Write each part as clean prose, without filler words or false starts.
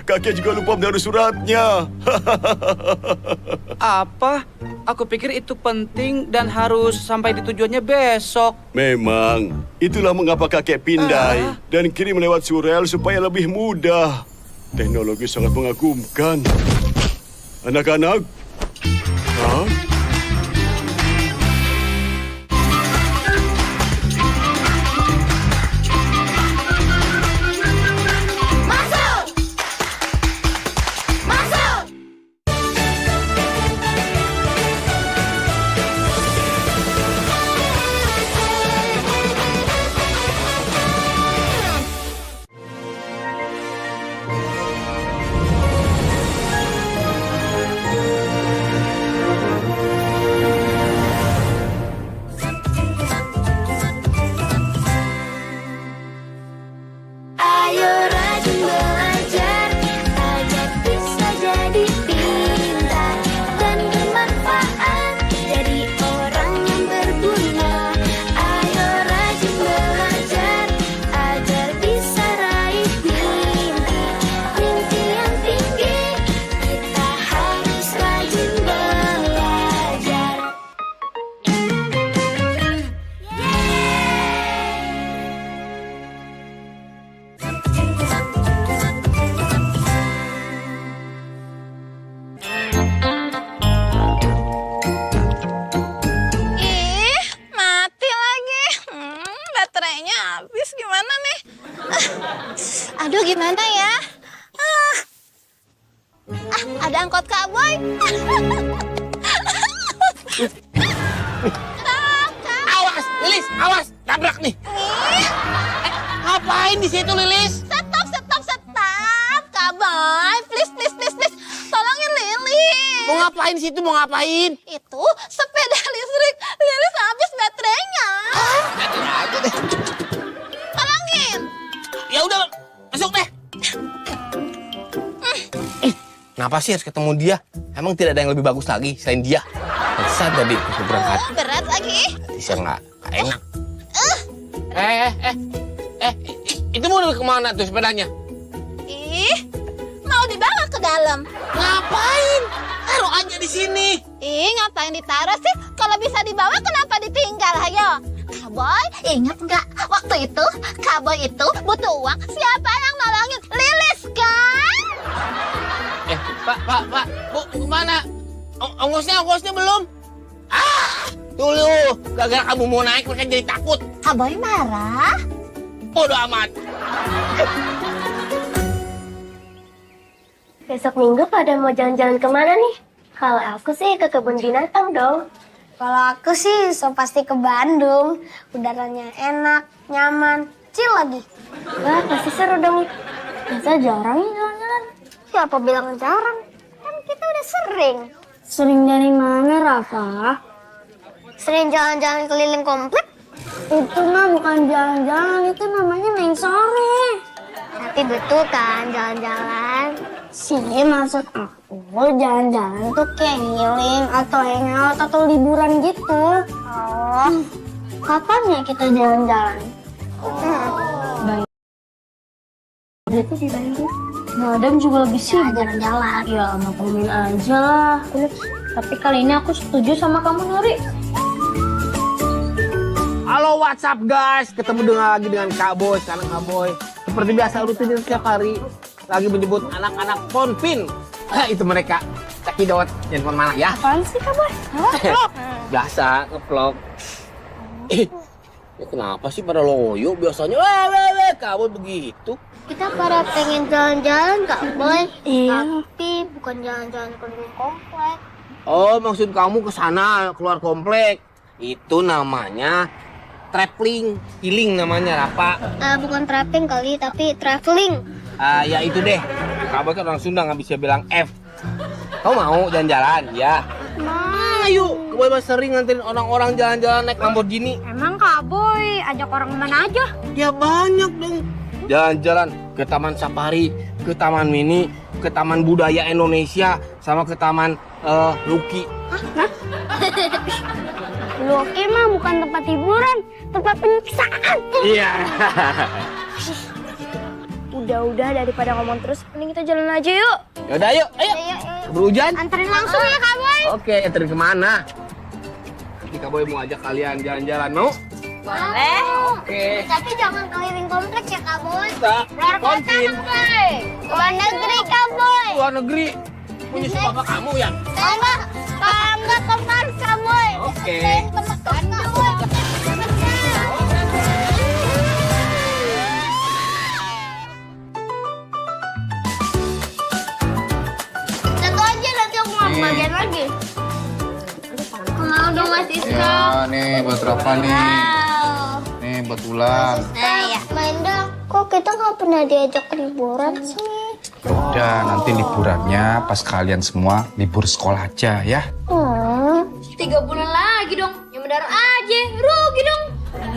kakek juga lupa menaruh suratnya. Apa? Aku pikir itu penting dan harus sampai di tujuannya besok. Memang, itulah mengapa kakek pindai dan kirim lewat surel supaya lebih mudah. Teknologi sangat mengagumkan. Anak-anak, hah? Ayo rajin belajar agar bisa jadi pintar dan bermanfaat, jadi orang yang berguna. Ayo rajin belajar agar bisa raih mimpi yang tinggi. Kita harus rajin belajar. Ih, mati lagi. Baterainya habis gimana nih? Aduh, gimana ya? Ada angkot Kak-Boy. Awas, Lilis, awas, tabrak nih. Ngapain di situ, Lilis? Stop. Kak-Boy, please. Tolongin Lilis. Mau ngapain di situ? Mau ngapain? Itu sepeda listrik. Lilis habis baterainya. Liatin aja deh. Tolongin. Ya udah, masuk deh. Kenapa sih harus ketemu dia? Emang tidak ada yang lebih bagus lagi selain dia? Bisa tadi aku berangkat. Berat lagi. Hati saya nggak enak. Itu mau kemana tuh sepedanya? Ih, mau dibawa ke dalam. Ngapain? Taruh aja di sini. Ih, ngapain ditaruh sih? Kalau bisa dibawa, kenapa ditinggal? Ayo. Kak-Boy, ingat nggak? Waktu itu, Kak-Boy itu butuh uang. Siapa yang nolongin? Lilis, kan? Pak, Bu, kemana? Ongkosnya belum? Dulu, gara-gara kamu mau naik, mereka jadi takut. Kak-Boy marah. Bodoh amat. Besok minggu pada mau jalan-jalan kemana nih? Kalau aku sih ke kebun binatang dong. Kalau aku sih pasti ke Bandung. Udaranya enak, nyaman, chill lagi. Wah, pasti seru dong. Masa jarang ya jalan-jalan? Siapa bilang jarang? Kan kita udah sering. Sering dari mana, Rafa? Sering jalan-jalan keliling komplek? Itu mah bukan jalan-jalan, itu namanya main sore. Tapi betul kan jalan-jalan? Sih, maksud aku jalan-jalan tuh kayak healing atau hangout atau liburan gitu. Oh, kapan ya kita jalan-jalan? Berarti di Bandung. Madam juga lebih sibuk jalan-jalan. Ya, sama temen aja lah. Tapi kali ini aku setuju sama kamu, Nuri. Halo WhatsApp guys, ketemu lagi dengan Kak Boy, sekarang Kak Boy. Seperti biasa rutin setiap hari lagi menyebut anak-anak Ponpin. Itu mereka. Cekidot, jangan mana ya. Apaan sih, Kak Boy? Biasa nge-vlog. Ya kenapa sih pada loyo? Biasanya Kak Boy begitu. Kita pada pengen jalan-jalan, Kak Boy. Iya. Tapi bukan jalan-jalan keliling komplek. Oh, maksud kamu ke sana keluar komplek. Itu namanya traveling, healing namanya, Rafa. Bukan trapping kali, tapi traveling. Ya itu deh. Kak Boy kan orang Sunda nggak bisa bilang F. Kamu mau jalan-jalan? Ya. Ayo, Kak Boy sering nganterin orang-orang jalan-jalan naik Lamborghini. Emang Kak Boy ajak orang mana aja? Ya banyak dong. Jalan-jalan ke Taman Safari, ke Taman Mini, ke Taman Budaya Indonesia, sama ke Taman Luki. Luki mah bukan tempat hiburan, tempat penyiksaan. Iya. Udah daripada ngomong terus, mending kita jalan aja yuk. Yaudah, ayo. Berhujan? Anterin langsung ya Kak Boy. Oke, anterin kemana? Ini Kak Boy mau ajak kalian jalan-jalan, mau? Boleh. Oke. Tapi jangan keliling kompleks ya Kak Boy. Kita Luar kota kontin. Kak Boy. Luar negeri Kak Boy. Luar negeri. Punya si papa kamu ya? Enggak teman Kak Boy. Oke. Teman Kak Boy. Satu aja nanti aku mau bagian lagi. Mau dong Mas Iska. Ya, nih buat Rafa nih. Wow. Nih buat Ulan. Ya. Main dong. Kok kita nggak pernah diajak liburan sih? Udah, nanti liburannya pas kalian semua libur sekolah aja ya. 3 bulan lagi dong. Yang benar aja. Rugi dong.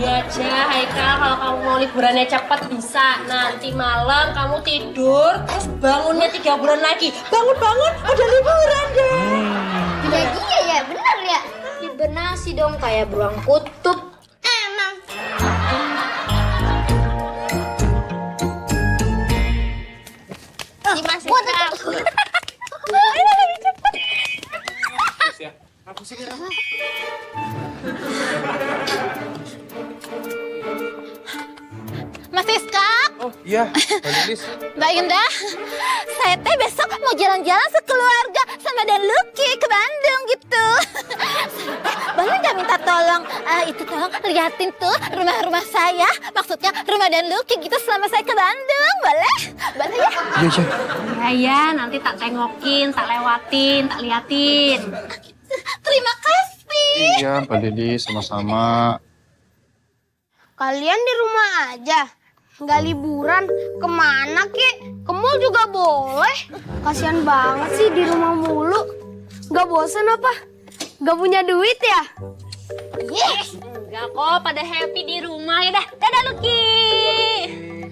Iya aja, Haikal, kalau kamu mau liburannya cepat bisa. Nanti malam kamu tidur, terus bangunnya 3 bulan lagi. Bangun-bangun, udah liburan deh. Iya ya, benar ya. Hibernasi dong, kayak beruang kutub. Emang. Dimas, Mas Siska, Oh iya, Mbak Lilis. Mbak Indah, saya teh besok mau jalan-jalan sekeluarga sama Dan Lucky ke Bandung gitu. Boleh nggak minta tolong, itu tolong liatin tuh rumah-rumah saya, maksudnya rumah Dan Lucky gitu selama saya ke Bandung, boleh? Boleh ya? Iya, ya, nanti tak tengokin, tak lewatin, tak liatin. Terima kasih. Iya, Mbak Lilis, sama-sama. Kalian di rumah aja. Nggak liburan. Kemana Ki? Ke mall juga boleh. Kasihan banget sih di rumah mulu. Nggak bosan apa? Nggak punya duit ya? Enggak kok, pada happy di rumah. Ya dah, dadah Lucky.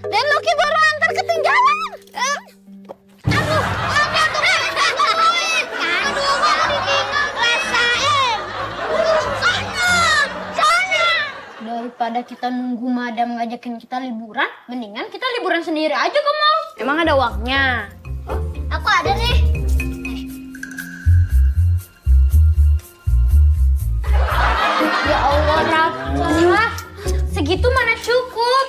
Dan Lucky baru antar ketinggalan. Aduh, Daripada kita nunggu madam ngajakin kita liburan, mendingan kita liburan sendiri aja ke mall. Emang ada uangnya? Aku ada nih. Ya Allah, Rafa. Segitu mana cukup?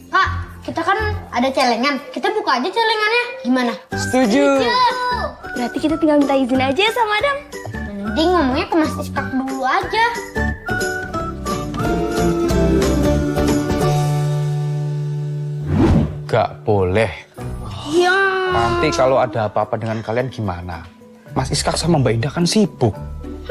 Kak, kita kan ada celengan. Kita buka aja celengannya. Gimana? Setuju. Berarti kita tinggal minta izin aja ya sama madam. Mending ngomongnya ke Mas Iskak dulu aja. Gak boleh. Ya. Nanti kalau ada apa-apa dengan kalian gimana? Mas Iskak sama Mbak Indah kan sibuk.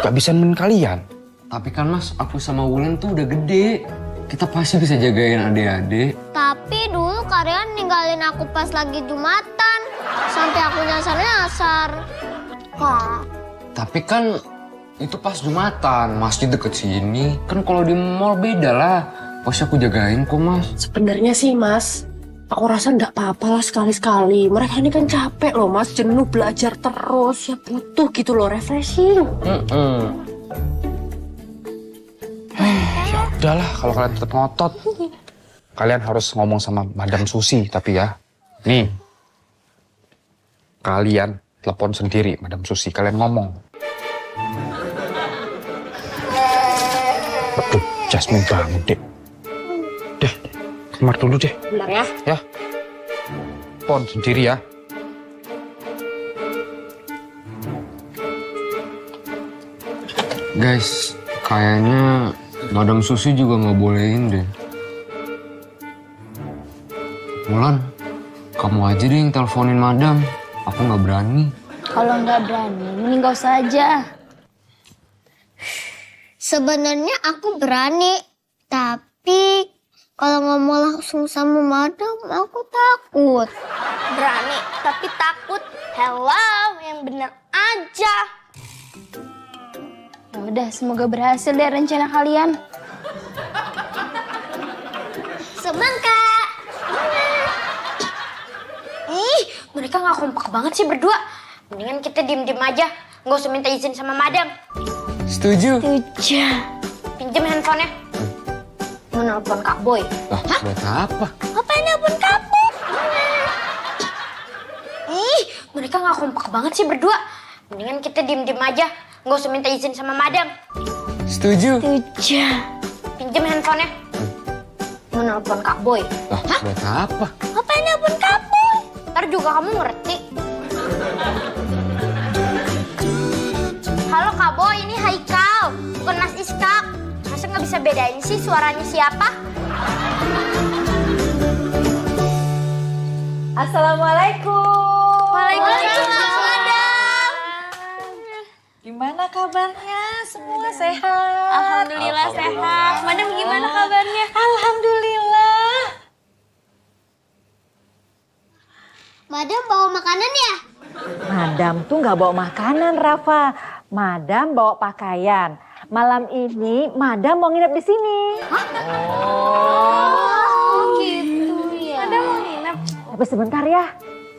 Gak bisa nemenin kalian. Tapi kan Mas, aku sama Wulan tuh udah gede. Kita pasti bisa jagain adik-adik. Tapi dulu kalian ninggalin aku pas lagi Jumatan. Sampai aku nyasar-nyasar. Kak. Tapi kan itu pas Jumatan, masjid deket sini. Kan kalau di mall beda lah. Pasti aku jagain kok Mas. Sebenarnya sih Mas, aku rasa nggak apa-apa lah sekali-sekali. Mereka ini kan capek loh Mas, jenuh belajar terus. Ya butuh gitu loh, refreshing. Ya udahlah, kalau kalian tetap ngotot. Kalian harus ngomong sama Madam Susi, tapi ya. Nih. Kalian telepon sendiri, Madam Susi. Kalian ngomong. Aduh, Jasmine banget, Dek. Deh, kamar dulu deh. Bentar ya. Ya. Telepon sendiri ya. Guys, kayaknya Madam Susi juga nggak bolehin deh. Wulan, kamu aja deh yang teleponin Madam. Aku nggak berani. Kalau nggak berani, mending nggak usah aja. Sebenarnya aku berani, tapi kalau ngomong langsung sama madam, aku takut. Berani, tapi takut. Hello, yang bener aja. Ya udah, semoga berhasil deh rencana kalian. Semangka. Ih, mereka nggak kompak banget sih berdua. Mendingan kita diem-diem aja, nggak usah minta izin sama madam. Setuju? Setuju. Pinjem handphonenya. Mau nelpon Kak Boy. Lah, buat apa? Apa yang nelpon Kak Boy? Haika nggak kompak banget sih berdua. Mendingan kita diem-diem aja, nggak usah minta izin sama madam. Setuju. Pinjem handphonenya. Mau nelpon Kak Boy. Hah? Buat apa? Ngapain nelpon Kak Boy? Ntar juga kamu ngerti. Halo Kak Boy, ini Haikal, bukan Mas Iskak. Masa nggak bisa bedain sih suaranya siapa? Assalamualaikum. Waalaikumsalam, madam. Gimana kabarnya? Semua sehat? Alhamdulillah sehat. Madam gimana kabarnya? Alhamdulillah. Madam bawa makanan ya? Madam tuh nggak bawa makanan, Rafa. Madam bawa pakaian. Malam ini Madam mau nginep di sini. Oh gitu ya. Madam mau nginep. Tapi sebentar ya.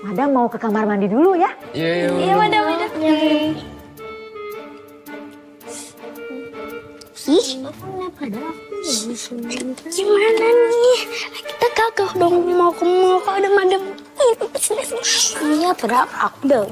Madam mau ke kamar mandi dulu ya. Iya madam. Gimana nih? Kita kagak dong mau ke mall kalau ada madam. Iya berat aku dong.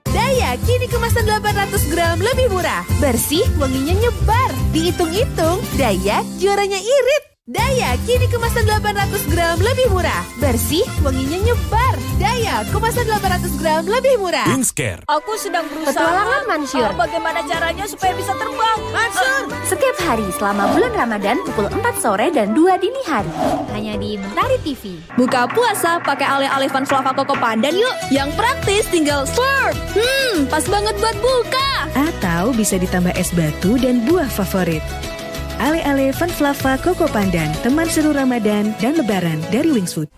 Daya kini kemasan 800 gram lebih murah. Bersih, wanginya nyebar. Dihitung-hitung, Daya juaranya irit. Daya kini kemasan 800 gram lebih murah. Bersih, wanginya nyebar. Daya kemasan 800 gram lebih murah. Inscare. Aku sedang berusaha. Petualangan Mansur. Bagaimana caranya supaya bisa terbang? Mansur. Setiap hari selama bulan Ramadan pukul 4 sore dan 2 dini hari. Hanya di Mentari TV. Buka puasa pakai ale-ale Van Flava Koko Pandan yuk. Yang praktis tinggal slurp. Pas banget buat buka. Atau bisa ditambah es batu dan buah favorit. Ale-ale Van Flava Koko Pandan, teman seru Ramadan dan Lebaran dari Wings Food.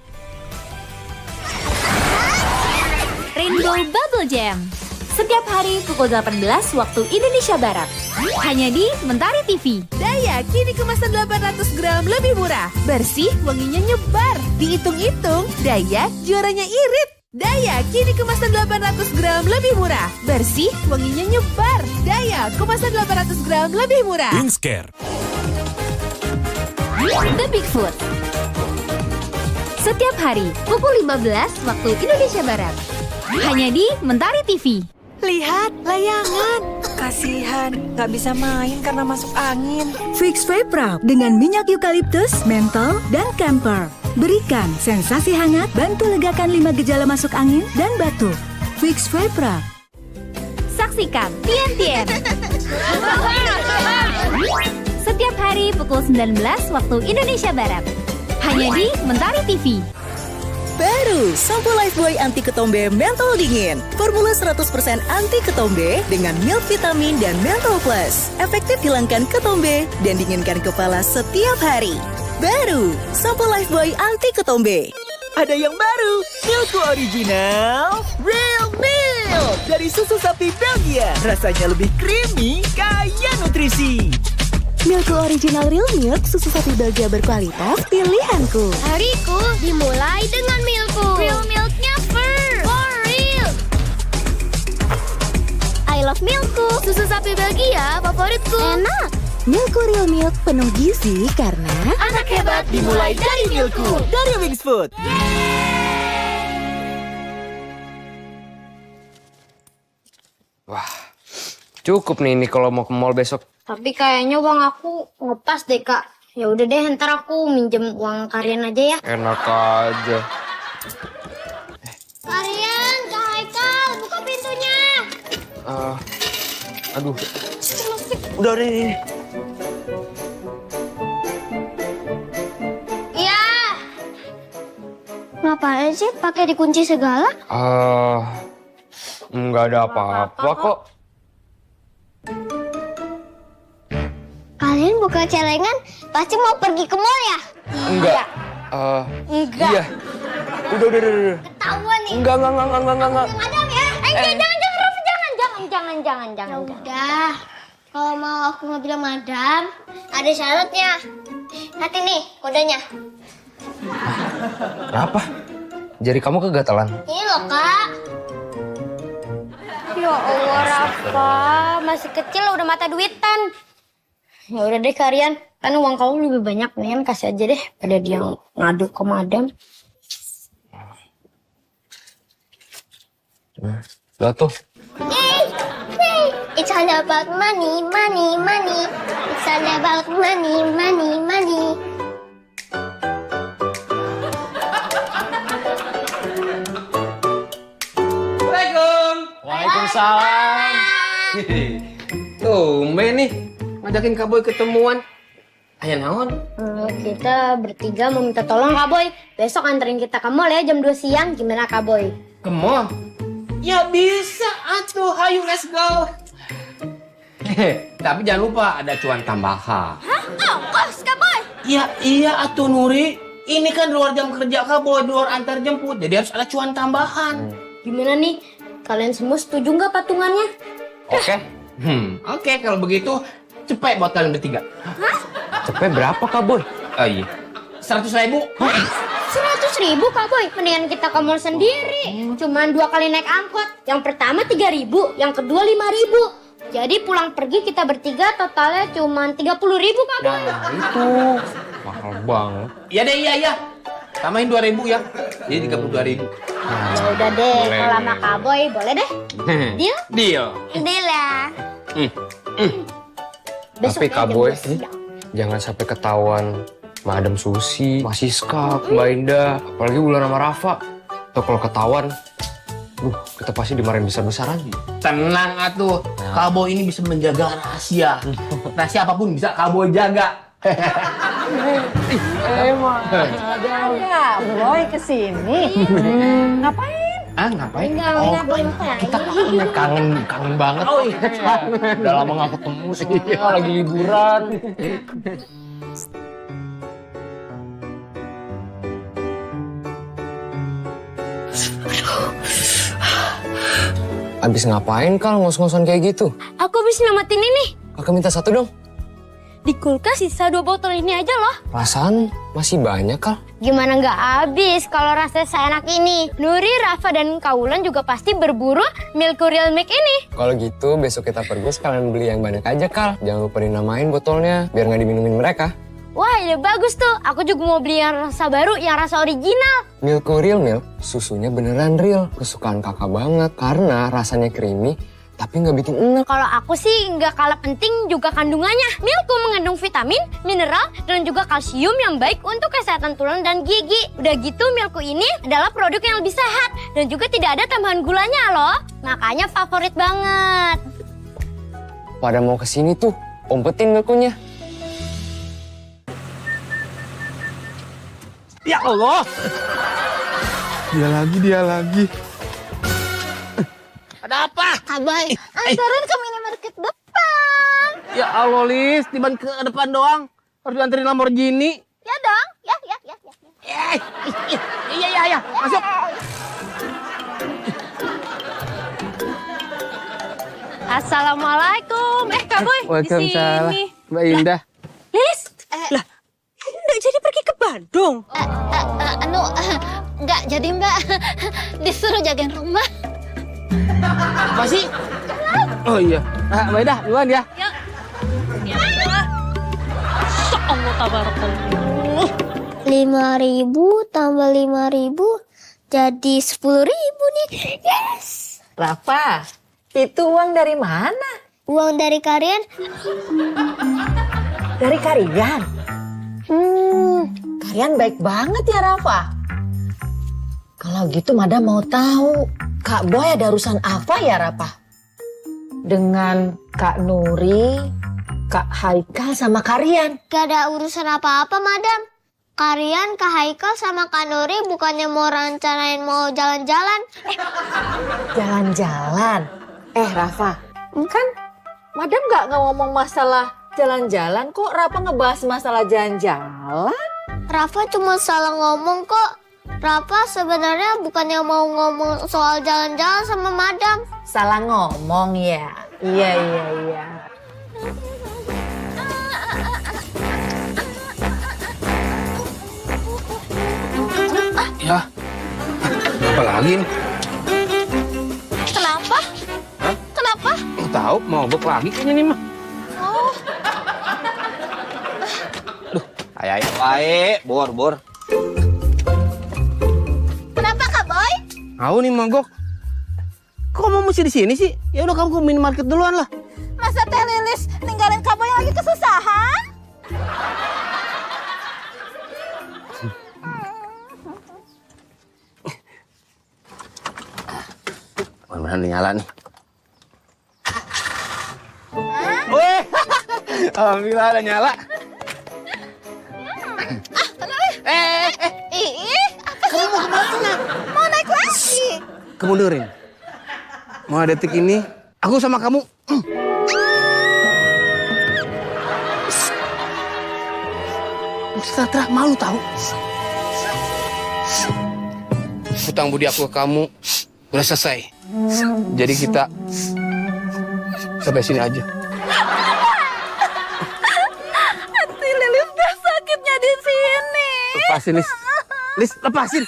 Rainbow Bubble Jam. Setiap hari pukul 18 waktu Indonesia Barat. Hanya di Mentari TV. Daya kini kemasan 800 gram lebih murah. Bersih, wanginya nyebar. Dihitung-hitung, Daya juaranya irit. Daya kini kemasan 800 gram lebih murah. Bersih, wanginya nyebar. Daya kemasan 800 gram lebih murah. Inscare. The Bigfoot. Setiap hari pukul 15 waktu Indonesia Barat. Hanya di Mentari TV. Lihat, layangan. Kasihan, nggak bisa main karena masuk angin. Fix Vapra dengan minyak eukaliptus, mentol, dan camphor. Berikan sensasi hangat, bantu legakan 5 gejala masuk angin dan batuk. Fix Vapra. Saksikan Tien Tien. Setiap hari pukul 19 waktu Indonesia Barat. Hanya di Mentari TV. Baru, sampo Lifebuoy anti ketombe mentol dingin. Formula 100% anti ketombe dengan milk vitamin dan mentol plus. Efektif hilangkan ketombe dan dinginkan kepala setiap hari. Baru, sampo Lifebuoy anti ketombe. Ada yang baru, Milku Original Real Milk dari susu sapi Belgia. Rasanya lebih creamy, kaya nutrisi. Milku Original Real Milk, susu sapi Belgia berkualitas, pilihanku. Hariku dimulai dengan Milku. Real milknya fur. For real. I love Milku. Susu sapi Belgia favoritku. Enak. Milku Real Milk penuh gizi karena Anak hebat dimulai dari Milku. dari Wings Food. Wah, cukup nih ini kalau mau ke mall besok. Tapi kayaknya uang aku ngepas deh kak. Ya udah deh, ntar aku minjem uang Karian aja ya. Enak aja. Karian, Kak Haikal, buka pintunya. Aduh. Udah ini. Iya. Ngapain sih pakai dikunci segala? Nggak ada apa-apa kok. Kalian buka celengan pasti mau pergi ke mall ya? Enggak. Enggak. Iya. Udah. Ketahuan nih. Enggak. Madam ya? Jangan. Ya udah. Kalau mau aku nggak bilang madam, ada syaratnya. Hati nih kodenya. Kenapa? Jari kamu kegatalan? Ini loh kak. Ya Allah Rafa, masih kecil udah mata duitan. Ya udah deh Karian, kan uang kamu lebih banyak, nih kasih aja deh pada dia ngadu ke madam. Udah tuh. It's all about money, money, money. It's all about money, money, money. Assalamualaikum. Waalaikumsalam. Tumben nih, ngajakin Kak Boy ketemuan. Ayah naon? Kita bertiga mau minta tolong Kak Boy. Besok anterin kita ke mall ya jam 2 siang. Gimana Kak Boy? Ke mall? Ya bisa atuh, ayo let's go. Tapi jangan lupa ada cuan tambahan. Hah? Ongkos, Kak Boy? Ya iya atuh Nuri. Ini kan di luar jam kerja Kak Boy, di luar antar jemput. Jadi harus ada cuan tambahan. Gimana nih? Kalian semua setuju nggak patungannya? Oke. Oke, kalau begitu cepet buat kalian bertiga. Cepet berapa Kak Boy? Oh iya. 100.000. 100.000 Kak Boy. Mendingan kita ke mall sendiri. Cuman 2 kali naik angkot. Yang pertama 3.000, yang kedua 5.000. Jadi pulang pergi kita bertiga totalnya cuma 30.000 Kak Boy. Nah itu mahal banget. Iya deh, iya. Tambahin 2.000 ya. Jadi 32.000. Ya udah deh, kalau sama Kak Boy boleh deh. Deal? Deal. Deal ya. Tapi Kak Boy, jangan sampai ketahuan Madam Susi, Mas Siska, Mbak Indah, apalagi Wulan sama Rafa. Atau kalau ketahuan, kita pasti dimarahin besar-besaran. Tenang atuh, Kak Boy ini bisa menjaga rahasia. Rahasia apapun bisa Kak Boy jaga. Emang ada Boy kesini. Ngapain? Ngapain? Kita kangen banget. Oh iya, Udah lama gak ketemu sih. Lagi liburan. Abis ngapain Kal ngos-ngosan kayak gitu? Aku habis namatin ini. Kakak minta satu dong. Di kulkas sisa 2 botol ini aja loh. Perasaan masih banyak Kal. Gimana nggak habis kalau rasanya seenak ini? Nuri, Rafa, dan Kaulan juga pasti berburu Milk Real Milk ini. Kalau gitu besok kita pergi sekalian beli yang banyak aja Kal. Jangan lupa dinamain botolnya biar nggak diminumin mereka. Wah, ide bagus tuh. Aku juga mau beli yang rasa baru, yang rasa original. Milk Real Milk, susunya beneran real. Kesukaan kakak banget karena rasanya creamy tapi nggak bikin enak. Kalau aku sih nggak kalah penting juga kandungannya. Milku mengandung vitamin, mineral, dan juga kalsium yang baik untuk kesehatan tulang dan gigi. Udah gitu Milku ini adalah produk yang lebih sehat dan juga tidak ada tambahan gulanya loh. Makanya favorit banget. Pada mau kesini tuh, umpetin milkunya. Ya Allah. Dia lagi. Ada apa? Kak Boy, antarin ke minimarket depan. Ya Allah, Lis, tiban ke depan doang. Harus dianterin Lamborghini. Ya dong, ya. Iya, masuk. Assalamualaikum. Kak Boy, di sini. Mbak Indah. Lis, lah, nggak jadi pergi ke Bandung? Enggak jadi Mbak. Disuruh jagain rumah. Apa sih? Oh iya. Mbak Indah, duluan ya. Ya. Allah tabarakallah. 5.000 tambah 5.000 jadi 10.000 nih. Yes. Rafa, itu uang dari mana? Uang dari kalian? Dari Karian. Kalian baik banget ya Rafa. Kalau gitu Madam mau tahu Kak Boy ada urusan apa ya Rafa? Dengan Kak Nuri, Kak Haikal sama Karian. Gak ada urusan apa-apa, Madam. Kalian, Kak Haikal sama Kak Nuri bukannya mau rencanain mau jalan-jalan. Jalan-jalan? Rafa, kan Madam nggak ngomong masalah jalan-jalan, kok Rafa ngebahas masalah jalan-jalan? Rafa cuma salah ngomong kok. Rafa sebenarnya bukannya mau ngomong soal jalan-jalan sama Madam. Salah ngomong ya? Iya. Ya. Apa lagi nih? Kenapa? Hah? Kenapa? Nggak tahu, mau bek lagi kayaknya nih mah. Oh, Ayo, baik, bor. kenapa Kak Boy? Tahu nih mogok. Kok kamu mesti di sini sih? Ya udah kamu ke minimarket duluan lah. Masa Teh Lilis ninggalin Kak Boy yang lagi kesusahan? Mudah-mudahan nyala nih. Weh, alhamdulillah ada nyala. Kamu mau kemana? Mau naik lagi. Kamu dengerin. Mulai detik ini, aku sama kamu. Setelah malu tahu. Hutang budi aku ke kamu udah selesai. Jadi kita sampai sini aja. Hati Lilis udah sakitnya di sini. Lepasin, Lis. Lis, lepasin.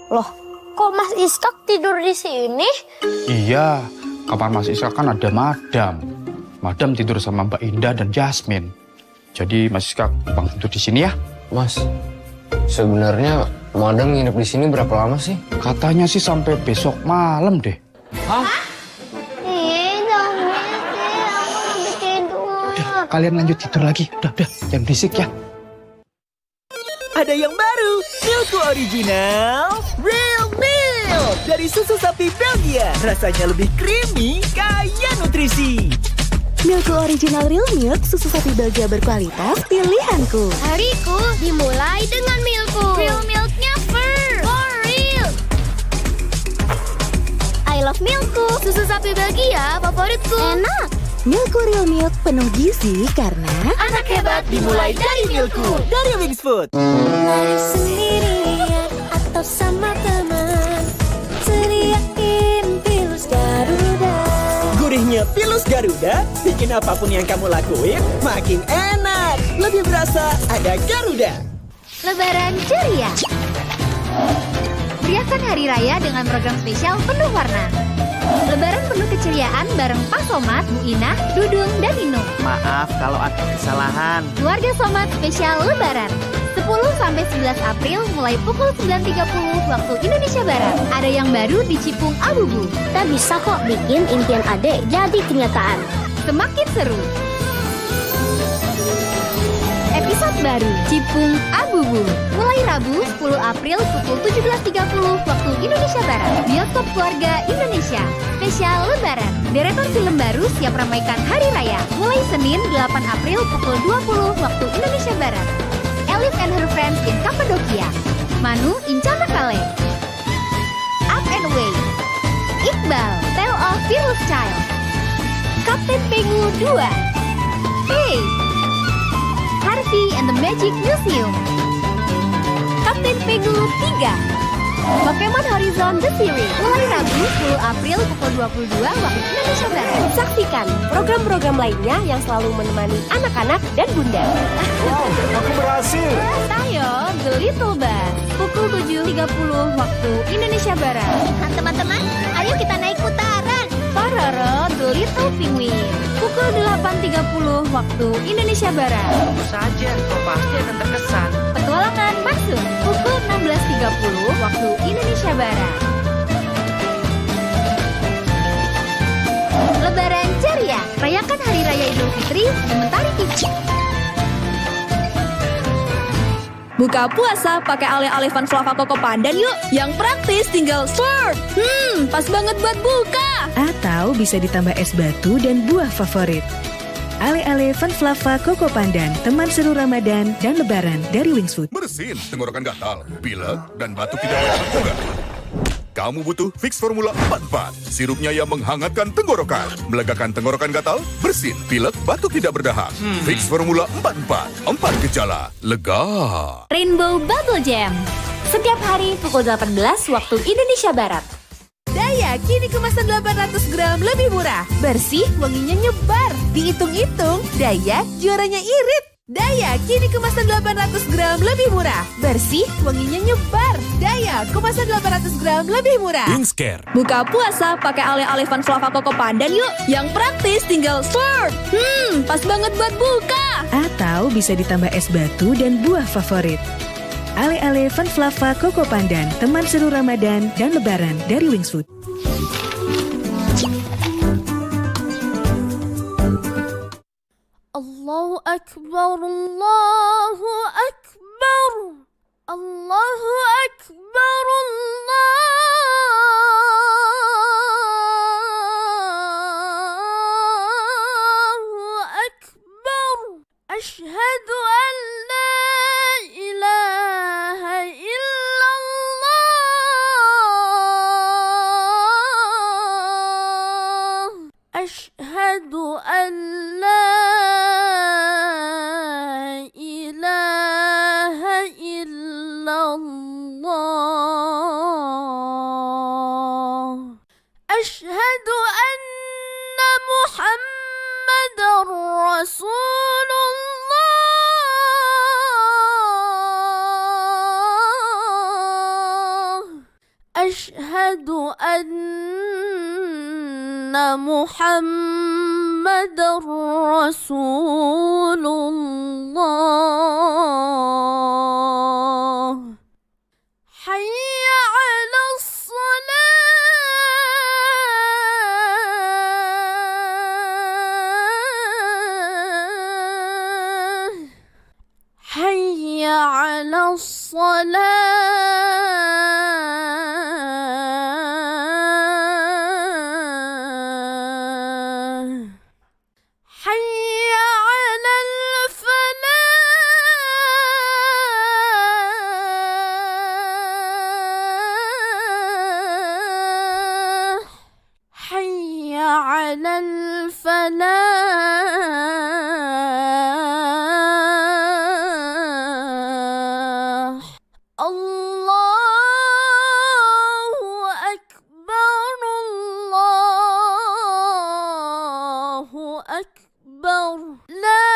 Loh, kok Mas Iskak tidur di sini? Iya, kamar Mas Iskak kan ada Madam. Madam tidur sama Mbak Indah dan Jasmine. Jadi Mas Iskak bang tidur di sini ya. Mas, sebenarnya Madam nginep di sini berapa lama sih? Katanya sih sampai besok malam deh. Hah? Jangan berisik, aku lebih tidur. Udah, kalian lanjut tidur lagi. Udah, jangan berisik ya. Ada yang baru, Milku Original Real Milk dari susu sapi Belgia. Rasanya lebih creamy, kaya nutrisi. Milku Original Real Milk, susu sapi Belgia berkualitas, pilihanku. Hariku dimulai dengan Milku. Real milknya fur. For real. I love Milku. Susu sapi Belgia favoritku. Enak. Milku Real Milk penuh gizi karena Anak hebat dimulai dari Milku dari Wings Food. Sendirian atau sama teman, sediain Pilus Garuda. Gurihnya Pilus Garuda bikin apapun yang kamu lakuin makin enak. Lebih berasa ada Garuda. Lebaran ceria. Beriakan hari raya dengan program spesial penuh warna. Lebaran penuh keceriaan bareng Pak Somad, Bu Inah, Dudung, dan Inung. Maaf kalau ada kesalahan. Keluarga Somad spesial Lebaran. 10-11 April mulai pukul 9.30 waktu Indonesia Barat. Ada yang baru di Cipung Abubu. Kita bisa kok bikin impian adek jadi kenyataan. Semakin seru. Episode baru Cipung Abubu mulai Rabu 10 April pukul 17.30 waktu Indonesia Barat. Bioskop Keluarga Indonesia spesial Lebaran. Deretan film baru siap ramaikan Hari Raya mulai Senin 8 April pukul 20 waktu Indonesia Barat. Elif and Her Friends in Cappadocia. Manu in Chanakale. Up and Away. Iqbal Tale of Fearless Child. Kapten Pengu 2. Hey, Harvey and the Magic Museum. Kapten Pengu 3. Pokemon Horizon The Series mulai Rabu 10 April pukul 22 waktu Indonesia Barat. Saksikan program-program lainnya yang selalu menemani anak-anak dan bunda. Wow, aku berhasil. Tayo The Little Bus pukul 7.30 waktu Indonesia Barat. Teman-teman, ayo kita naik putaran. Pororo The Little Penguin pukul 8.30 waktu Indonesia Barat. Tentu saja, kau pasti akan terkesan. Petualangan masuk pukul 16.30 waktu Indonesia Barat. Lebaran ceria, rayakan Hari Raya Idul Fitri di Mentari TV. Buka puasa pakai ale-ale Fun Flava Koko Pandan yuk. Yang praktis tinggal serve. Pas banget buat buka. Atau bisa ditambah es batu dan buah favorit. Ale-ale Fun Flava Koko Pandan, teman seru Ramadan dan Lebaran dari Wings Food. Bersin tenggorokan gatal, pilek, dan batuk tidak berdarah juga. Kamu butuh Fix Formula 44. Sirupnya yang menghangatkan tenggorokan, melegakan tenggorokan gatal, bersin, pilek, batuk tidak berdahak. Fix Formula 44. 4 gejala, lega. Rainbow Bubble Jam setiap hari pukul 18 waktu Indonesia Barat. Daya kini kemasan 800 gram lebih murah. Bersih, wanginya nyebar. Dihitung-hitung, Daya juaranya irit. Daya kini kemasan 800 gram lebih murah. Bersih, wanginya nyebar. Daya kemasan 800 gram lebih murah. Wingscare. Buka puasa pakai ale-ale Van Flava Koko Pandan yuk. Yang praktis tinggal slurp. Pas banget buat buka. Atau bisa ditambah es batu dan buah favorit. Ale-ale Van Flava Koko Pandan, teman seru Ramadan dan Lebaran dari Wings Food. Allahu Akbar, Allahu Akbar, Allahu Akbar, Allahu Akbar. Asyhadu an la ilaha illallah. Asyhadu an la أشهد أن محمد رسول الله أشهد أن محمد رسول الله حي على الصلاة حي على الصلاة حي على الفلاح حي على الفلاح الله أكبر الله أكبر لا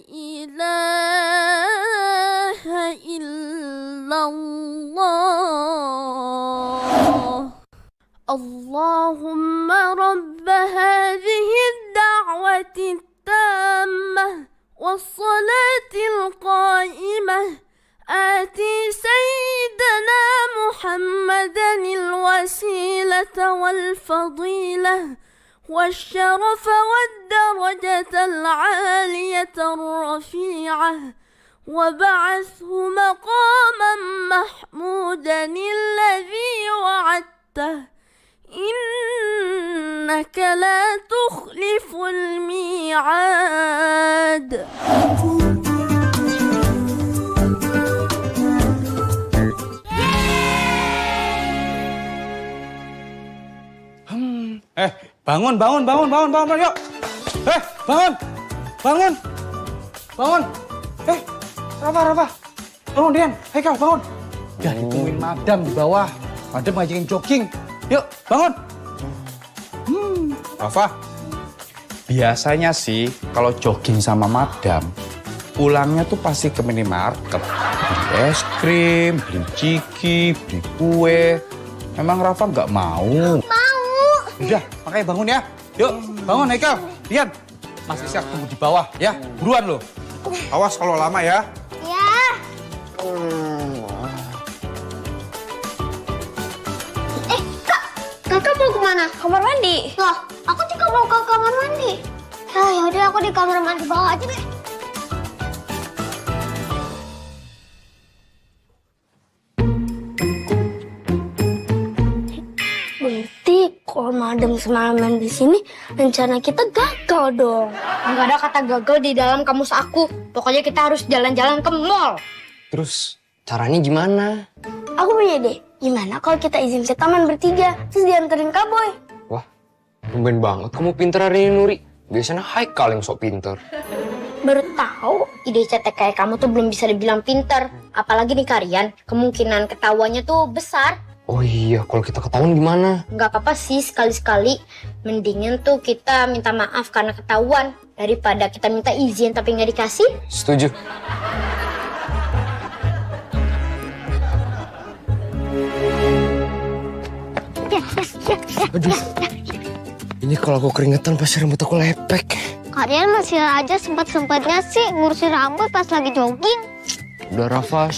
إله إلا الله اللهم رب هذه الدعوة التامة والصلاة القائمة آتي سيدنا محمدا الوسيلة والفضيلة والشرف والدرجة العالية الرفيعة وبعثه مقاما محمودا الذي وعدته إنك لا تخلف الميعاد. Bangun, yuk. Bangun. Rafa. Bangun, Dian. Kau bangun. Udah ditungguin madam di bawah. Madam ngajakin jogging. Yuk, bangun. Rafa, biasanya sih kalau jogging sama madam, pulangnya tuh pasti ke minimarket. Beli es krim, beli ciki, beli kue. Memang Rafa nggak mau? Udah, makanya bangun ya. Yuk, bangun Haikal. Dian, Mas Isyak tunggu di bawah ya. Buruan lo. Awas kalau lama ya. Ya. Kakak mau kemana? Kamar mandi. Loh, aku juga mau ke kamar mandi. Ya udah aku di kamar mandi bawah aja deh. Berarti kalau madam semalaman di sini, rencana kita gagal dong. Enggak ada kata gagal di dalam kamus aku. Pokoknya kita harus jalan-jalan ke mall. Terus caranya gimana? Aku punya ide. Gimana kalau kita izin ke taman bertiga, terus dianterin Kak Boy? Wah, tumben banget kamu pinter hari ini, Nuri. Biasanya Haikal yang sok pinter. Baru tahu ide cetek kayak kamu tuh belum bisa dibilang pinter. Apalagi nih kalian, kemungkinan ketawanya tuh besar. Oh iya, kalau kita ketahuan gimana? Nggak apa-apa sih, sekali-sekali. Mendingan tuh kita minta maaf karena ketahuan. Daripada kita minta izin tapi nggak dikasih. Setuju. Aduh, ini kalau aku keringetan pasti rambut aku lepek. Kalian masih aja sempat-sempatnya sih ngurusin rambut pas lagi jogging. Udah Rafa,